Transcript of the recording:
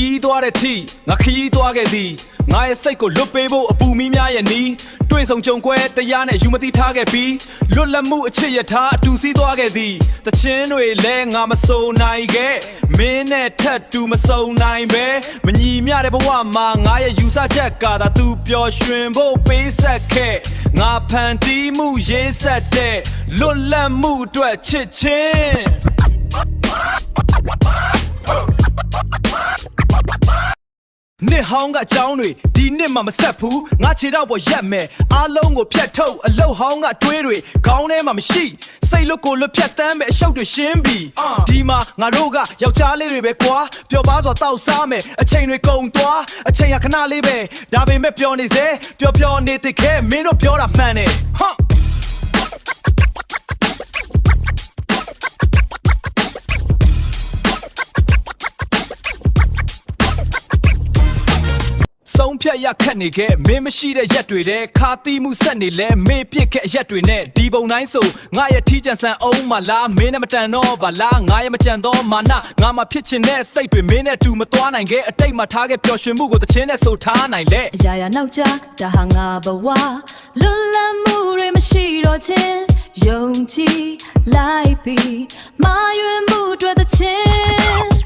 ီးသွားတဲ့ထိငါခီးသွားခဲ့သည်ငါရဲ့စိတ်ကိုလွတ်ပေးဖို့အပူမီးများရဲ့နီးတွေ့ဆုံကြုံကွဲတရားနဲ့ယူမသိထားခဲ့ပြီးလွတ်လပ်မှုအချစ်ရထားအတူစီးသွားခဲ့သည်တချင်းတွေလဲငါမစုံနိုင်ခဲ့မင်းနဲ့ထက်တူမစုံနိုင်ပဲမညီမျှတဲ့ဘဝမှာငါရဲ့ယူဆချက်ကသာသူပျော်ရွှင်ဖို့ပေးဆက်ခဲ့ငါဖန်တီးမှုရေးဆက်တဲ့လွတ်လပ်မှုအတွက်ချစ်ချင်းနှစ်ဟောင်းကအကြောင်းတွေဒီနှစ်မှမဆက်ဘူးငါခြေတော့ပေါ်ရက်မယ်အားလုံးကိုဖြတ်ထုတ်အလုတ်ဟောင်းကတွေးတွေခေါင်းထဲမှာမရှိစိတ်လွတ်ကိုလွတ်ဖြတ်တမ်းမယ်အရှုပ်တွေရှင်းပြီဒီမှာငါတို့ကယောက်ျားလေးတွေပဲကွာပျော်ပါစွာတောက်စားမယ်အချိန်တွေကုန်သွားအချိန်ကခဏလေးပဲဒါပေမဲ့ပျော်နေစေပျော်နေသေးခဲမင်းတို့ပြောတာမှန်တယ်ဟာဆုံးဖြတ်ရခက်နေခဲ့မင်းမရှိတဲ့ရက်တွေတဲ့ခါသီးမှုဆက်နေလဲမေးပြစ်ခဲ့ရက်တွေနဲ့ဒီပုံတိုင်းဆိုငါရဲ့ထီးချန်ဆန်အောင်မလားမင်းနဲ့မတန်တော့ပါလားငါရဲ့မကြံတော့မာနငါမှဖြစ်ချင်တဲ့စိတ်တွေမင်းနဲ့တူမသွားနိုင်ခဲ့အတိတ်မှာထားခဲ့ပျော်ရွှင်မှုကိုတချင်းနဲ့ဆိုထားနိုင်လေအရာရာနောက်ကျဒါဟာငါဘဝလွတ်လပ်မှုတွေမရှိတော့ချင်းယုံကြည်လိုက်ပြီးမာရွယ်မှုအတွက်တချင်း